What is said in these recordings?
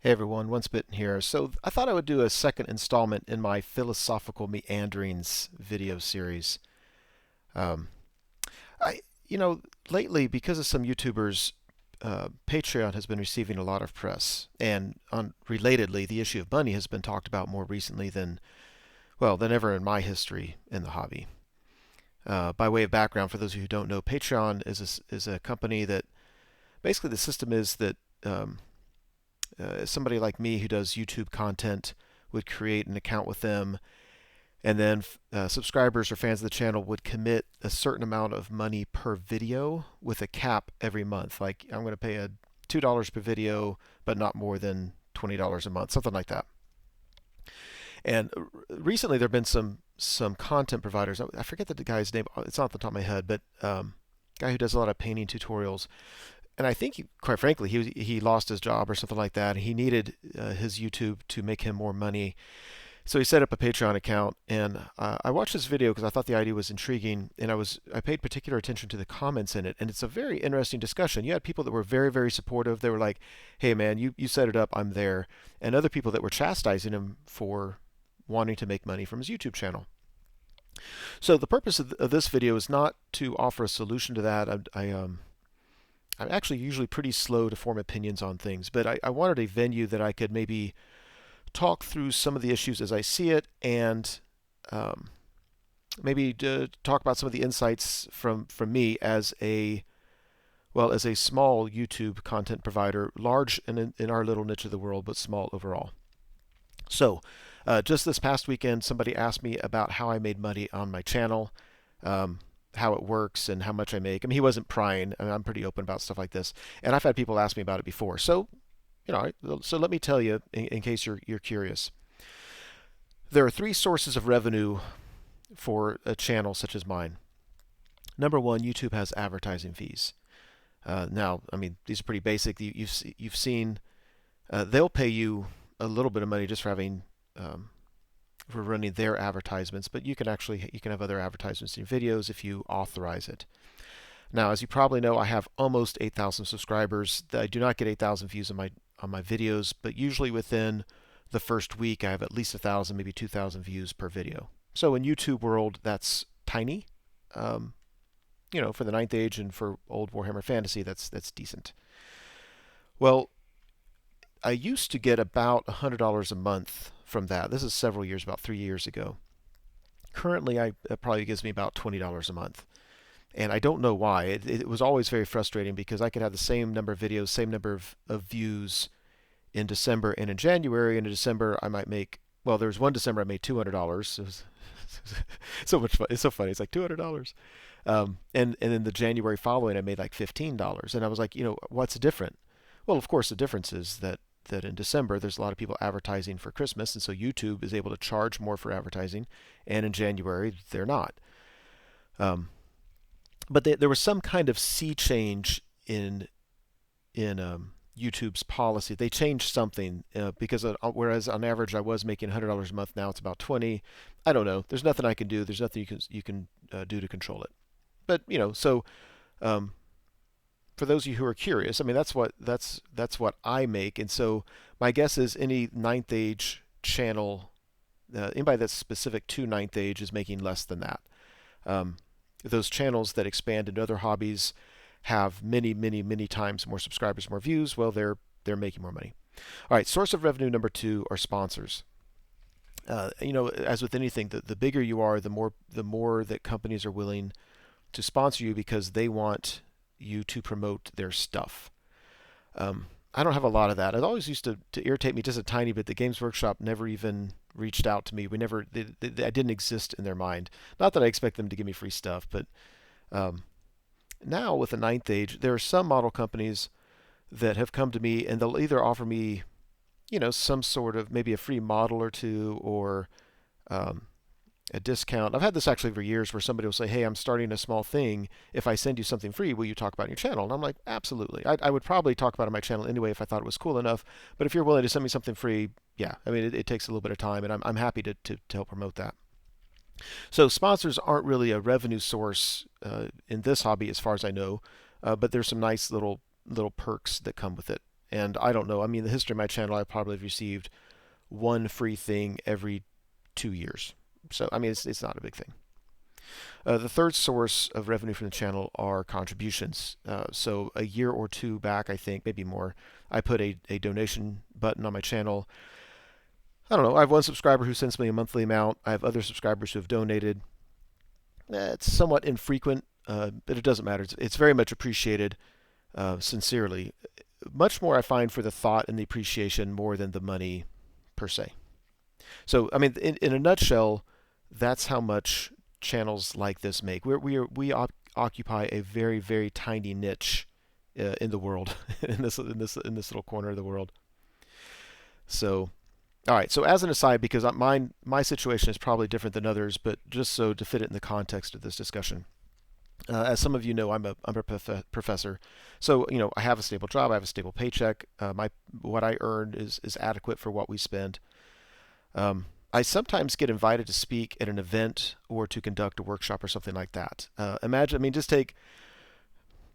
Hey everyone, Once Bitten here. So I thought I would do a second installment in my philosophical meanderings video series. Um, I, you know, Lately because of some YouTubers, Patreon has been receiving a lot of press, and relatedly, the issue of money has been talked about more recently than ever in my history in the hobby. By way of background, for those of you who don't know, Patreon is a company that basically the system is that somebody like me who does YouTube content would create an account with them, and then subscribers or fans of the channel would commit a certain amount of money per video with a cap every month. Like I'm going to pay a $2 per video, but not more than $20 a month, something like that. And recently there have been some content providers. I forget the guy's name. It's not off the top of my head, but guy who does a lot of painting tutorials, and I think, quite frankly, he lost his job or something like that. And he needed his YouTube to make him more money, so he set up a Patreon account. And I watched this video because I thought the idea was intriguing, and I paid particular attention to the comments in it. And it's a very interesting discussion. You had people that were very very supportive. They were like, "Hey man, you set it up, I'm there," and other people that were chastising him for wanting to make money from his YouTube channel. So the purpose of this video is not to offer a solution to that. I'm actually usually pretty slow to form opinions on things, but I wanted a venue that I could maybe talk through some of the issues as I see it, and um, maybe talk about some of the insights from me as a small YouTube content provider, large in our little niche of the world, but small overall. So, just this past weekend, somebody asked me about how I made money on my channel, how it works, and how much I make. I mean, he wasn't prying. I mean, I'm pretty open about stuff like this, and I've had people ask me about it before. So, so let me tell you in case you're curious. There are three sources of revenue for a channel such as mine. Number one, YouTube has advertising fees. Now, I mean, these are pretty basic. You've seen they'll pay you a little bit of money just for having for running their advertisements, but you can have other advertisements in your videos if you authorize it. Now, as you probably know, I have almost 8,000 subscribers. I do not get 8,000 views on my videos, but usually within the first week, I have at least 1,000, maybe 2,000 views per video. So in YouTube world, that's tiny. Um, for the Ninth Age and for old Warhammer Fantasy, that's decent. Well, I used to get about $100 a month from that. This is several years, about 3 years ago. Currently, it probably gives me about $20 a month. And I don't know why. It was always very frustrating because I could have the same number of videos, same number of views in December and in January. And in December, I might make, well, there was one December I made $200. It was so much fun. It's so funny. It's like $200. And then the January following, I made like $15. And I was like, what's different? Well, of course, the difference is that in December there's a lot of people advertising for Christmas, and so YouTube is able to charge more for advertising, and in January they're not. Um, but there was some kind of sea change in YouTube's policy. They changed something because whereas on average I was making $100 a month, now it's about 20. I don't know. There's nothing I can do. There's nothing you can do to control it. But so um, for those of you who are curious, I mean that's what I make, and so my guess is any Ninth Age channel, anybody that's specific to Ninth Age is making less than that. Um, those channels that expand into other hobbies have many, many, many times more subscribers, more views. Well, they're making more money. All right, source of revenue number two are sponsors. As with anything, the bigger you are, the more that companies are willing to sponsor you because they want you to promote their stuff. I don't have a lot of that. It always used to irritate me just a tiny bit. The Games Workshop never even reached out to me. I didn't exist in their mind. Not that I expect them to give me free stuff, but um, now with the Ninth Age, there are some model companies that have come to me and they'll either offer me, some sort of maybe a free model or two, or um, a discount. I've had this actually for years where somebody will say, "Hey, I'm starting a small thing. If I send you something free, will you talk about it on your channel?" And I'm like, "Absolutely. I would probably talk about it on my channel anyway if I thought it was cool enough. But if you're willing to send me something free, yeah. I mean, it takes a little bit of time, and I'm happy to help promote that." So sponsors aren't really a revenue source in this hobby, as far as I know, but there's some nice little perks that come with it. And I don't know. I mean, the history of my channel, I probably have received one free thing every 2 years. So, I mean, it's not a big thing. The third source of revenue from the channel are contributions. So a year or two back, I think, maybe more, I put a donation button on my channel. I don't know. I have one subscriber who sends me a monthly amount. I have other subscribers who have donated. It's somewhat infrequent, but it doesn't matter. It's very much appreciated, sincerely. Much more I find for the thought and the appreciation more than the money per se. So, I mean, in a nutshell, that's how much channels like this make. We occupy a very, very tiny niche in the world, in this little corner of the world. So, all right. So as an aside, because my situation is probably different than others, but just so to fit it in the context of this discussion. As some of you know, I'm a professor, so I have a stable job, I have a stable paycheck. What I earn is adequate for what we spend. I sometimes get invited to speak at an event or to conduct a workshop or something like that. Just take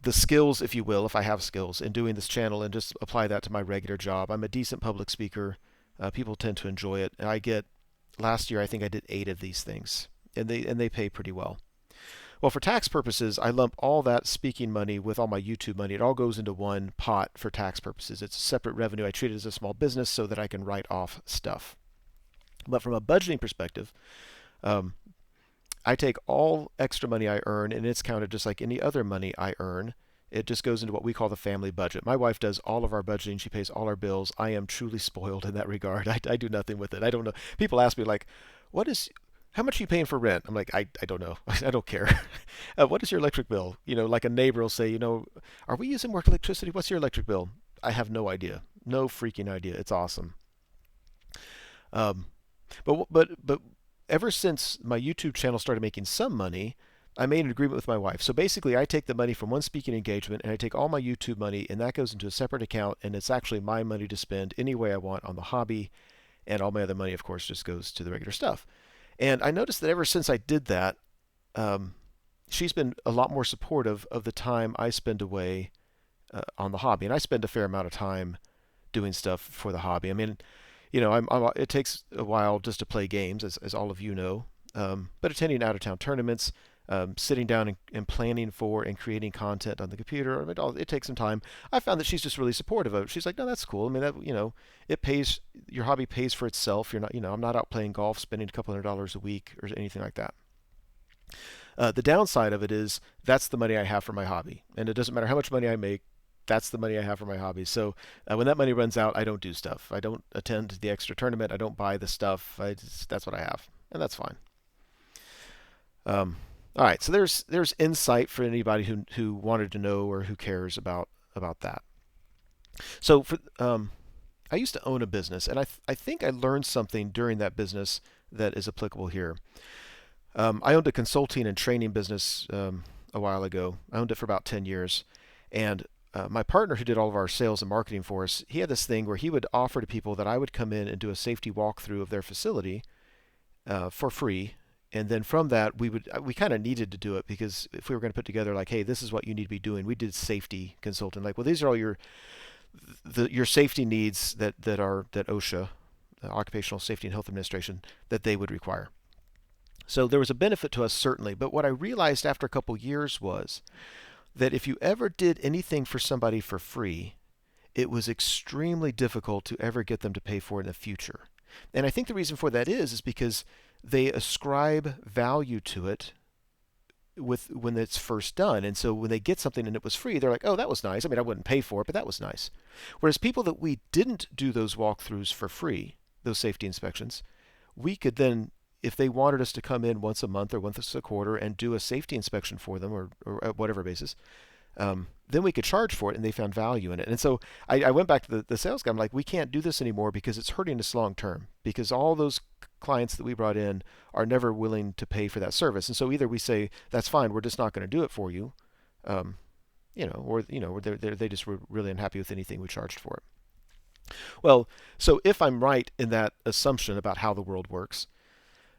the skills, if you will, if I have skills in doing this channel, and just apply that to my regular job. I'm a decent public speaker. People tend to enjoy it. And last year I think I did 8 of these things, and they pay pretty well. Well, for tax purposes, I lump all that speaking money with all my YouTube money. It all goes into one pot for tax purposes. It's a separate revenue. I treat it as a small business so that I can write off stuff. But from a budgeting perspective, I take all extra money I earn, and it's counted just like any other money I earn. It just goes into what we call the family budget. My wife does all of our budgeting. She pays all our bills. I am truly spoiled in that regard. I do nothing with it. I don't know. People ask me, like, how much are you paying for rent? I'm like, I don't know. I don't care. What is your electric bill? Like a neighbor will say, are we using more electricity? What's your electric bill? I have no idea. No freaking idea. It's awesome. But ever since my YouTube channel started making some money, I made an agreement with my wife. So basically, I take the money from one speaking engagement, and I take all my YouTube money, and that goes into a separate account, and it's actually my money to spend any way I want on the hobby, and all my other money, of course, just goes to the regular stuff. And I noticed that ever since I did that, she's been a lot more supportive of the time I spend away on the hobby. And I spend a fair amount of time doing stuff for the hobby. I mean, it takes a while just to play games, as all of you know. But attending out-of-town tournaments, sitting down and planning for and creating content on the computer, it takes some time. I found that she's just really supportive of it. She's like, no, that's cool. I mean, it pays, your hobby pays for itself. You're not, I'm not out playing golf, spending a couple $100 a week or anything like that. The downside of it is that's the money I have for my hobby, and it doesn't matter how much money I make. That's the money I have for my hobby. So when that money runs out, I don't do stuff. I don't attend the extra tournament. I don't buy the stuff. That's what I have, and that's fine. All right, so there's insight for anybody who wanted to know or who cares about that. So I used to own a business, and I think I learned something during that business that is applicable here. I owned a consulting and training business a while ago. I owned it for about 10 years, and my partner who did all of our sales and marketing for us, he had this thing where he would offer to people that I would come in and do a safety walkthrough of their facility for free. And then from that, we kind of needed to do it, because if we were going to put together like, hey, this is what you need to be doing, we did safety consulting. Like, well, these are all your safety needs that OSHA, Occupational Safety and Health Administration, that they would require. So there was a benefit to us, certainly. But what I realized after a couple years was that if you ever did anything for somebody for free, it was extremely difficult to ever get them to pay for it in the future. And I think the reason for that is because they ascribe value to it when it's first done. And so when they get something and it was free, they're like, oh, that was nice. I mean, I wouldn't pay for it, but that was nice. Whereas people that we didn't do those walkthroughs for free, those safety inspections, we could then, if they wanted us to come in once a month or once a quarter and do a safety inspection for them, or at whatever basis, then we could charge for it, and they found value in it. And so I went back to the sales guy. I'm like, we can't do this anymore because it's hurting us long term, because all those clients that we brought in are never willing to pay for that service. And so either we say, that's fine, we're just not going to do it for you, or they just were really unhappy with anything we charged for it. Well, so if I'm right in that assumption about how the world works,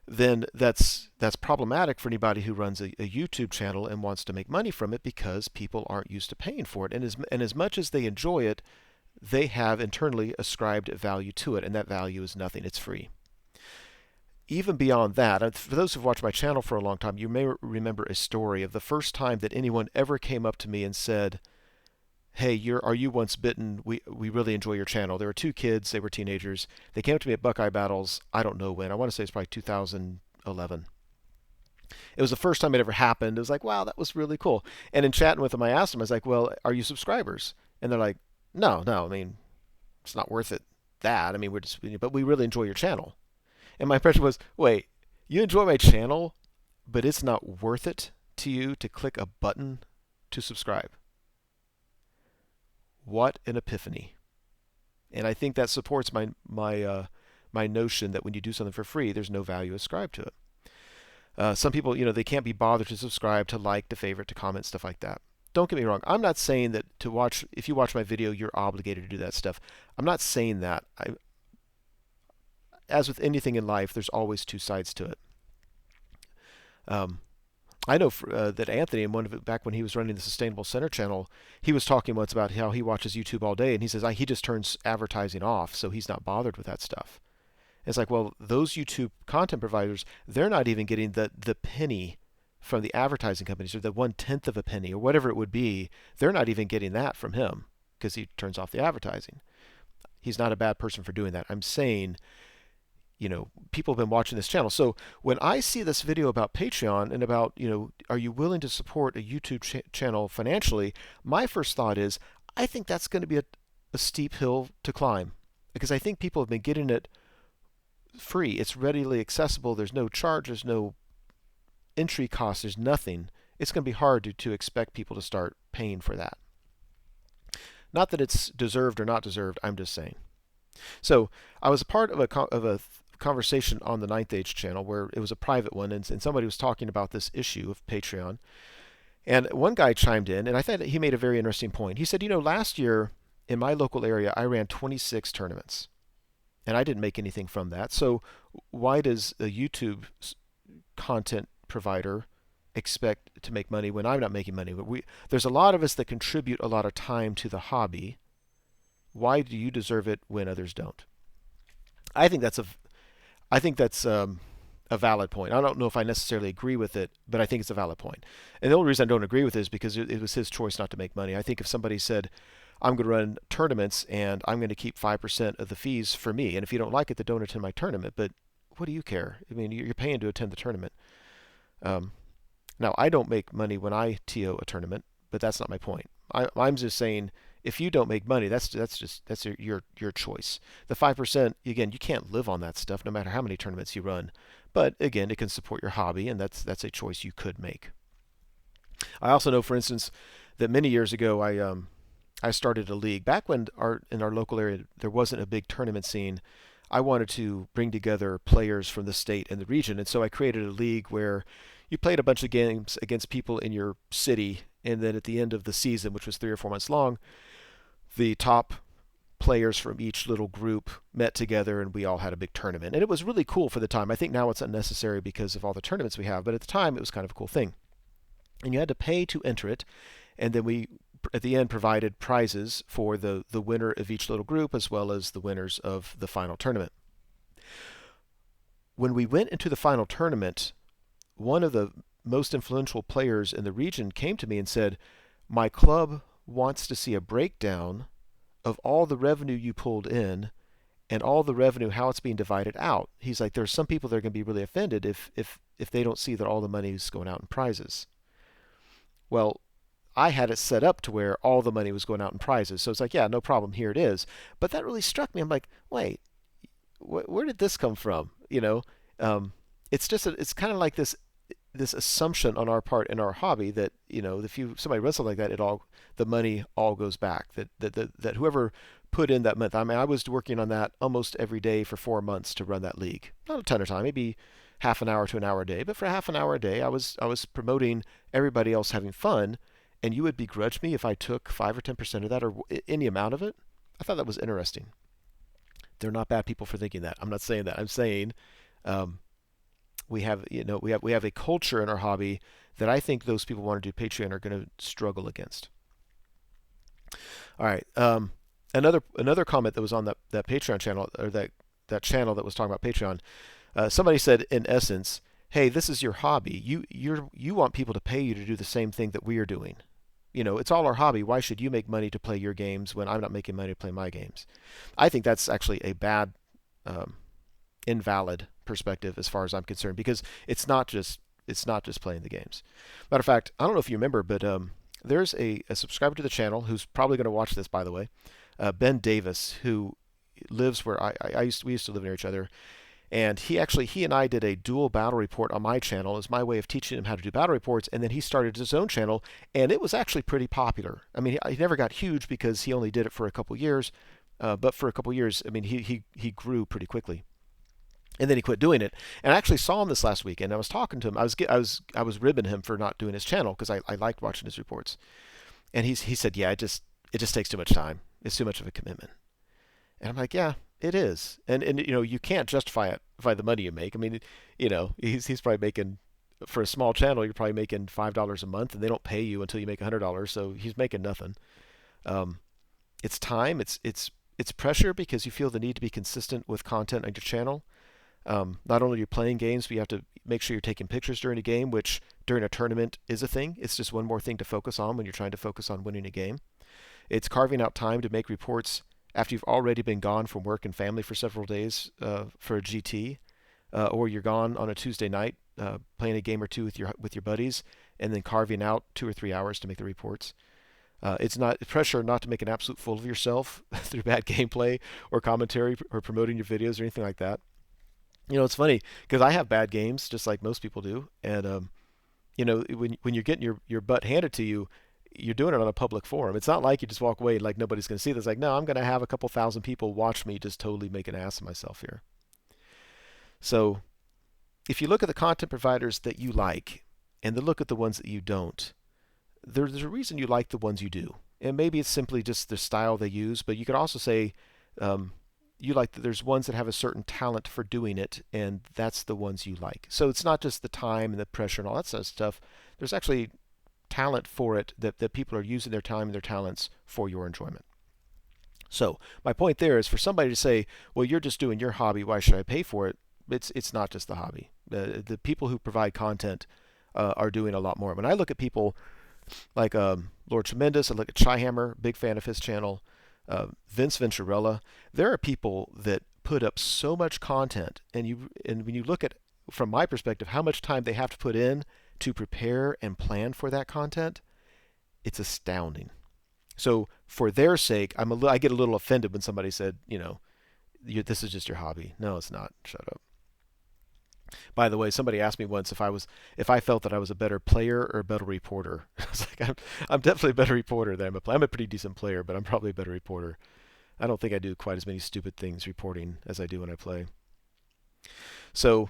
then that's problematic for anybody who runs a YouTube channel and wants to make money from it, because people aren't used to paying for it. And as much as they enjoy it, they have internally ascribed value to it, and that value is nothing. It's free. Even beyond that, for those who've watched my channel for a long time, you may remember a story of the first time that anyone ever came up to me and said, "Hey, are you once bitten? We really enjoy your channel." There were two kids, they were teenagers. They came up to me at Buckeye Battles, I don't know when. I want to say it's probably 2011. It was the first time it ever happened. It was like, wow, that was really cool. And in chatting with them, I asked them, I was like, well, are you subscribers? And they're like, no, I mean, it's not worth it. That, I mean, but we really enjoy your channel. And my impression was, wait, you enjoy my channel, but it's not worth it to you to click a button to subscribe. What an epiphany. And I think that supports my notion that when you do something for free, there's no value ascribed to it. Some people, they can't be bothered to subscribe, to like, to favorite, to comment, stuff like that. Don't get me wrong. I'm not saying that if you watch my video, you're obligated to do that stuff. I'm not saying that. As with anything in life, there's always two sides to it. I know that Anthony, back when he was running the Sustainable Center channel, he was talking once about how he watches YouTube all day, and he says he just turns advertising off, so he's not bothered with that stuff. It's like, well, those YouTube content providers, they're not even getting the penny from the advertising companies, or the 1/10 of a penny, or whatever it would be. They're not even getting that from him because he turns off the advertising. He's not a bad person for doing that. I'm saying, people have been watching this channel. So when I see this video about Patreon and about, are you willing to support a YouTube channel financially, my first thought is, I think that's going to be a steep hill to climb, because I think people have been getting it free. It's readily accessible. There's no charge. There's no entry cost. There's nothing. It's going to be hard to expect people to start paying for that. Not that it's deserved or not deserved. I'm just saying. So I was a part of a conversation on the Ninth Age channel where it was a private one, and somebody was talking about this issue of Patreon. And one guy chimed in, and I thought he made a very interesting point. He said, last year in my local area, I ran 26 tournaments, and I didn't make anything from that. So why does a YouTube content provider expect to make money when I'm not making money? There's a lot of us that contribute a lot of time to the hobby. Why do you deserve it when others don't? I think that's a valid point. I don't know if I necessarily agree with it, but I think it's a valid point. And the only reason I don't agree with it is because it was his choice not to make money. I think if somebody said, I'm going to run tournaments and I'm going to keep 5% of the fees for me, and if you don't like it, then don't attend my tournament. But what do you care? I mean, you're paying to attend the tournament. Now, I don't make money when I TO a tournament, but that's not my point. I'm just saying, if you don't make money, that's your choice. The 5%, again, you can't live on that stuff no matter how many tournaments you run. But again, it can support your hobby, and that's a choice you could make. I also know, for instance, that many years ago I started a league. Back when in our local area there wasn't a big tournament scene, I wanted to bring together players from the state and the region, and so I created a league where you played a bunch of games against people in your city, and then at the end of the season, which was 3 or 4 months long, the top players from each little group met together and we all had a big tournament. And it was really cool for the time. I think now it's unnecessary because of all the tournaments we have, but at the time it was kind of a cool thing. And you had to pay to enter it, and then we at the end provided prizes for the winner of each little group as well as the winners of the final tournament. When we went into the final tournament, one of the most influential players in the region came to me and said, my club wants to see a breakdown of all the revenue you pulled in and all the revenue, how it's being divided out. He's like, there's some people that are going to be really offended if they don't see that all the money is going out in prizes. Well, I had it set up to where all the money was going out in prizes. So it's like, yeah, no problem, here it is. But that really struck me. I'm like, wait, where did this come from? It's just it's kind of like this assumption on our part in our hobby that if somebody runs something like that, the money all goes back. That whoever put in that month. I mean, I was working on that almost every day for 4 months to run that league. Not a ton of time, maybe half an hour to an hour a day, but for half an hour a day, I was promoting everybody else having fun. And you would begrudge me if I took 5 or 10% of that, or any amount of it? I thought that was interesting. They're not bad people for thinking that. I'm not saying that. I'm saying we have a culture in our hobby that I think those people who want to do Patreon are going to struggle against. All right. Another comment that was on that Patreon channel, or that channel that was talking about Patreon. Somebody said, in essence, "Hey, this is your hobby. You want people to pay you to do the same thing that we are doing. It's all our hobby. Why should you make money to play your games when I'm not making money to play my games?" I think that's actually a bad, um, invalid perspective as far as I'm concerned, because it's not just playing the games. Matter of fact, I don't know if you remember, but there's a subscriber to the channel who's probably going to watch this, by the way, Ben Davis, who lives where we used to live near each other. And he and I did a dual battle report on my channel as my way of teaching him how to do battle reports. And then he started his own channel, and it was actually pretty popular. I mean, he never got huge because he only did it for a couple years, but for a couple years, I mean, he grew pretty quickly. And then he quit doing it. And I actually saw him this last weekend. I was talking to him. I was ribbing him for not doing his channel because I liked watching his reports. And he said, "Yeah, it just takes too much time. It's too much of a commitment." And I'm like, "Yeah, it is." And you can't justify it by the money you make. I mean, he's probably making, for a small channel, you're probably making $5 a month, and they don't pay you until you make $100. So he's making nothing. Um, it's time. It's pressure because you feel the need to be consistent with content on your channel. Not only are you playing games, but you have to make sure you're taking pictures during a game, which during a tournament is a thing. It's just one more thing to focus on when you're trying to focus on winning a game. It's carving out time to make reports after you've already been gone from work and family for several days for a GT, or you're gone on a Tuesday night playing a game or two with your buddies, and then carving out 2 or 3 hours to make the reports. It's not pressure not to make an absolute fool of yourself through bad gameplay or commentary or promoting your videos or anything like that. It's funny because I have bad games just like most people do, and when you're getting your butt handed to you, you're doing it on a public forum. It's not like you just walk away like nobody's going to see this. Like, no, I'm going to have a couple thousand people watch me just totally make an ass of myself here. So if you look at the content providers that you like and then look at the ones that you don't, there's a reason you like the ones you do. And maybe it's simply just the style they use, but you could also say um, you like that there's ones that have a certain talent for doing it, and that's the ones you like. So it's not just the time and the pressure and all that sort of stuff. There's actually talent for it, that people are using their time and their talents for your enjoyment. So my point there is for somebody to say, "Well, you're just doing your hobby. Why should I pay for it?" It's not just the hobby. The people who provide content are doing a lot more. When I look at people like Lord Tremendous, I look at Shyhammer, big fan of his channel, Vince Venturella. There are people that put up so much content, and when you look at, from my perspective, how much time they have to put in to prepare and plan for that content, it's astounding. So for their sake, I get a little offended when somebody said, this is just your hobby. No, it's not. Shut up. By the way, somebody asked me once if I felt that I was a better player or a better reporter. I was like, I'm definitely a better reporter than I'm a player. I'm a pretty decent player, but I'm probably a better reporter. I don't think I do quite as many stupid things reporting as I do when I play. So,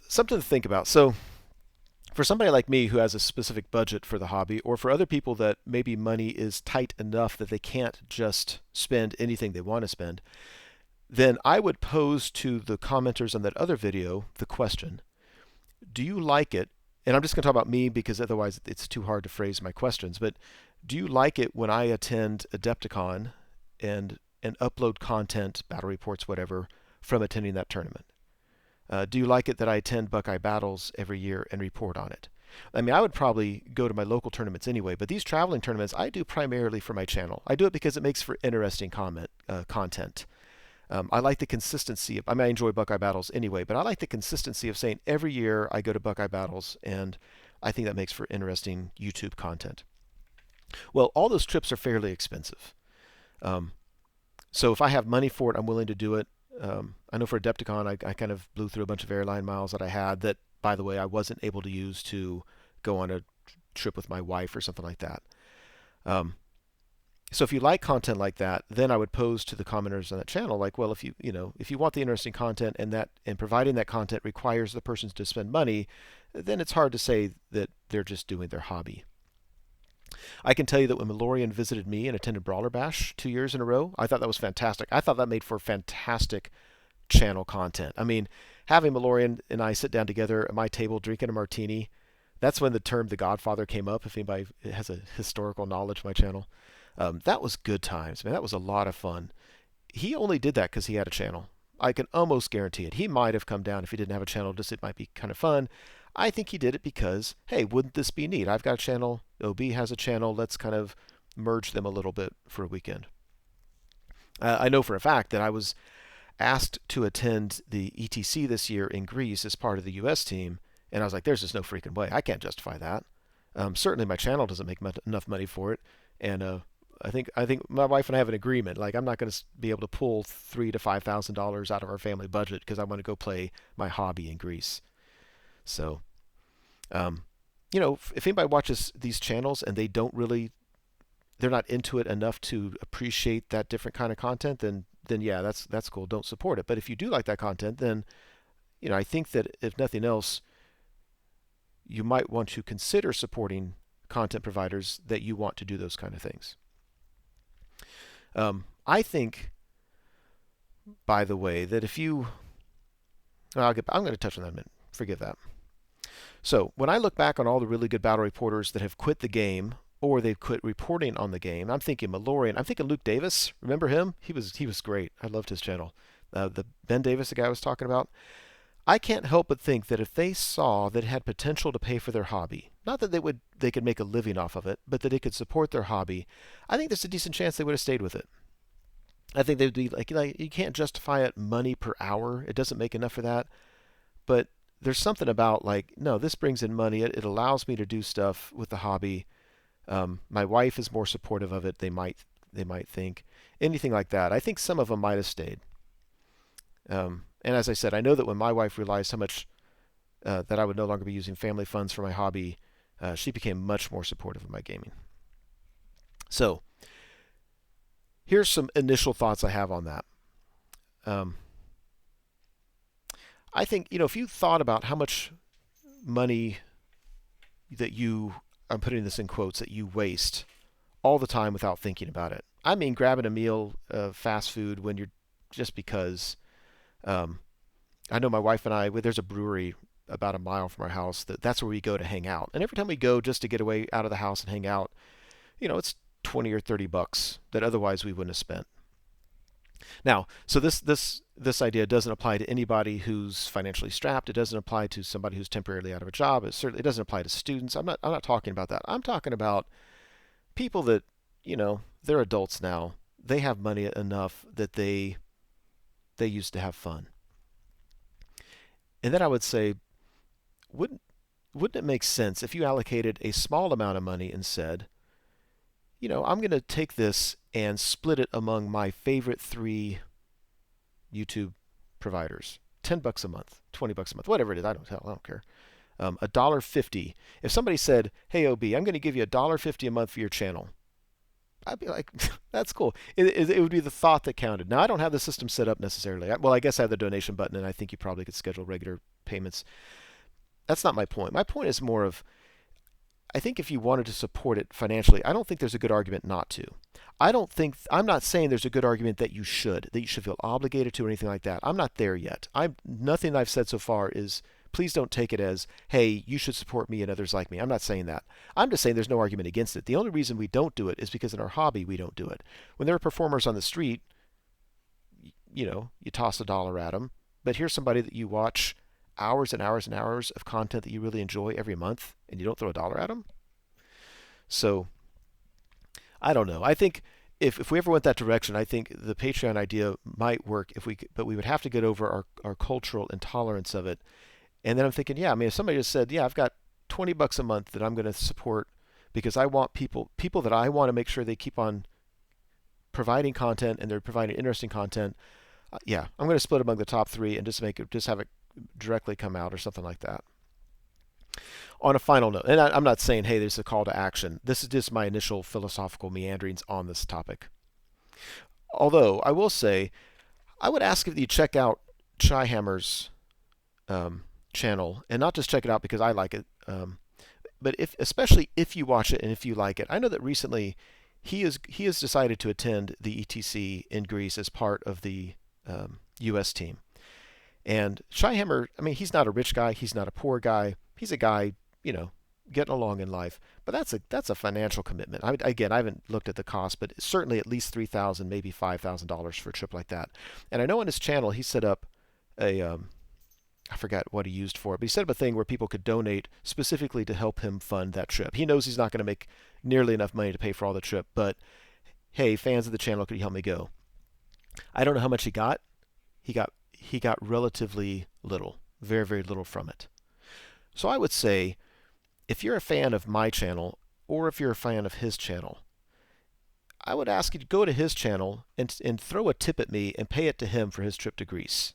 something to think about. So, for somebody like me who has a specific budget for the hobby, or for other people that maybe money is tight enough that they can't just spend anything they want to spend, then I would pose to the commenters on that other video the question, do you like it? And I'm just going to talk about me because otherwise it's too hard to phrase my questions, but do you like it when I attend Adepticon and upload content, battle reports, whatever, from attending that tournament? Do you like it that I attend Buckeye Battles every year and report on it? I mean, I would probably go to my local tournaments anyway, but these traveling tournaments I do primarily for my channel. I do it because it makes for interesting content. I like the consistency of, I mean, I enjoy Buckeye Battles anyway, but I like the consistency of saying every year I go to Buckeye Battles, and I think that makes for interesting YouTube content. Well, all those trips are fairly expensive. So if I have money for it, I'm willing to do it. I know for Adepticon, I kind of blew through a bunch of airline miles that I had that, by the way, I wasn't able to use to go on a trip with my wife or something like that. So if you like content like that, then I would pose to the commenters on that channel like, well, if you want the interesting content and providing that content requires the person to spend money, then it's hard to say that they're just doing their hobby. I can tell you that when Malorian visited me and attended Brawler Bash 2 years in a row, I thought that was fantastic. I thought that made for fantastic channel content. I mean, having Malorian and I sit down together at my table drinking a martini, that's when the term The Godfather came up, if anybody has a historical knowledge of my channel. That was good times, man. That was a lot of fun. He only did that because he had a channel. I can almost guarantee it. He might have come down if he didn't have a channel, just it might be kind of fun. I think he did it because, hey, wouldn't this be neat? I've got a channel, OB has a channel, let's kind of merge them a little bit for a weekend. I know for a fact that I was asked to attend the ETC this year in Greece as part of the US team, and I was like, there's just no freaking way. I can't justify that. Certainly my channel doesn't make enough money for it, and I think my wife and I have an agreement. Like I'm not going to be able to pull $3,000 to $5,000 out of our family budget because I want to go play my hobby in Greece. So, um, if anybody watches these channels and they're not into it enough to appreciate that different kind of content, then yeah, that's cool. Don't support it. But if you do like that content, then I think that if nothing else, you might want to consider supporting content providers that you want to do those kind of things. I think, by the way, that if you, I'm going to touch on that in a minute. Forgive that. So when I look back on all the really good battle reporters that have quit the game or they've quit reporting on the game, I'm thinking Malorian. I'm thinking Luke Davis. Remember him? He was great. I loved his channel. The Ben Davis, the guy I was talking about. I can't help but think that if they saw that it had potential to pay for their hobby, not that they could make a living off of it, but that it could support their hobby, I think there's a decent chance they would have stayed with it. I think they'd be like you can't justify it money per hour. It doesn't make enough for that. But there's something about like, no, this brings in money. It allows me to do stuff with the hobby. My wife is more supportive of it. They might think anything like that. I think some of them might have stayed. And as I said, I know that when my wife realized how much that I would no longer be using family funds for my hobby, she became much more supportive of my gaming. So here's some initial thoughts I have on that. I think, if you thought about how much money that I'm putting this in quotes, that you waste all the time without thinking about it. I mean, grabbing a meal, fast food, when you're just because. I know my wife and I, there's a brewery about a mile from our house. That's where we go to hang out. And every time we go just to get away out of the house and hang out, it's 20 or 30 bucks that otherwise we wouldn't have spent. Now, so this idea doesn't apply to anybody who's financially strapped. It doesn't apply to somebody who's temporarily out of a job. It doesn't apply to students. I'm not talking about that. I'm talking about people that, they're adults now. They have money enough that they used to have fun. And then I would say, wouldn't it make sense if you allocated a small amount of money and said, I'm going to take this and split it among my favorite 3 YouTube providers. $10 a month, $20 a month, whatever it is. I don't care. $1.50. If somebody said, "Hey OB, I'm going to give you $1.50 a month for your channel," I'd be like, that's cool. It would be the thought that counted. Now, I don't have the system set up necessarily. Well, I guess I have the donation button, and I think you probably could schedule regular payments. That's not my point. My point is more of, I think if you wanted to support it financially, I don't think there's a good argument not to. I'm not saying there's a good argument that you should feel obligated to or anything like that. I'm not there yet. Nothing I've said so far is, please don't take it as, hey, you should support me and others like me. I'm not saying that. I'm just saying there's no argument against it. The only reason we don't do it is because in our hobby we don't do it. When there are performers on the street, you toss $1 at them. But here's somebody that you watch hours and hours and hours of content that you really enjoy every month, and you don't throw $1 at them. So I don't know. I think if we ever went that direction, I think the Patreon idea might work but we would have to get over our cultural intolerance of it. And then I'm thinking, yeah, I mean, if somebody just said, yeah, I've got $20 a month that I'm going to support because I want people that I want to make sure they keep on providing content and they're providing interesting content. Yeah, I'm going to split among the top 3 and just have it directly come out or something like that. On a final note, and I'm not saying, hey, there's a call to action. This is just my initial philosophical meanderings on this topic. Although I will say, I would ask if you check out Shyhammer's channel, and not just check it out because I like it, but especially if you watch it and if you like it. I know that recently he has decided to attend the ETC in Greece as part of the U.S. team. And Shyhammer, I mean, he's not a rich guy, he's not a poor guy, he's a guy, getting along in life. But that's a financial commitment. Again, I haven't looked at the cost, but certainly at least $3,000, maybe $5,000 for a trip like that. And I know on his channel he set up a I forgot what he used for it, but he set up a thing where people could donate specifically to help him fund that trip. He knows he's not going to make nearly enough money to pay for all the trip, but hey, fans of the channel, could you help me go? I don't know how much he got. He got relatively little, very, very little from it. So I would say, if you're a fan of my channel, or if you're a fan of his channel, I would ask you to go to his channel and throw a tip at me and pay it to him for his trip to Greece.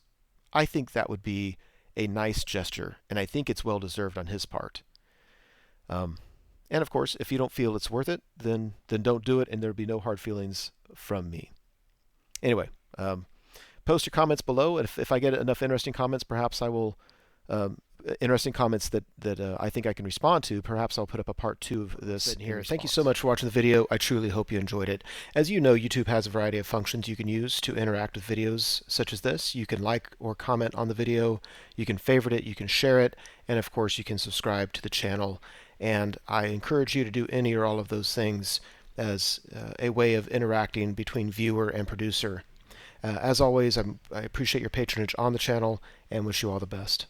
I think that would be a nice gesture, and I think it's well deserved on his part. And of course, if you don't feel it's worth it, then don't do it, and there'll be no hard feelings from me. Anyway, post your comments below, and if I get enough interesting comments, perhaps I will interesting comments that I think I can respond to. Perhaps I'll put up a part 2 of this in here. Thank you so much for watching the video. I truly hope you enjoyed it. As you know, YouTube has a variety of functions you can use to interact with videos such as this. You can like or comment on the video, you can favorite it, you can share it, and of course you can subscribe to the channel. And I encourage you to do any or all of those things as a way of interacting between viewer and producer. As always, I appreciate your patronage on the channel and wish you all the best.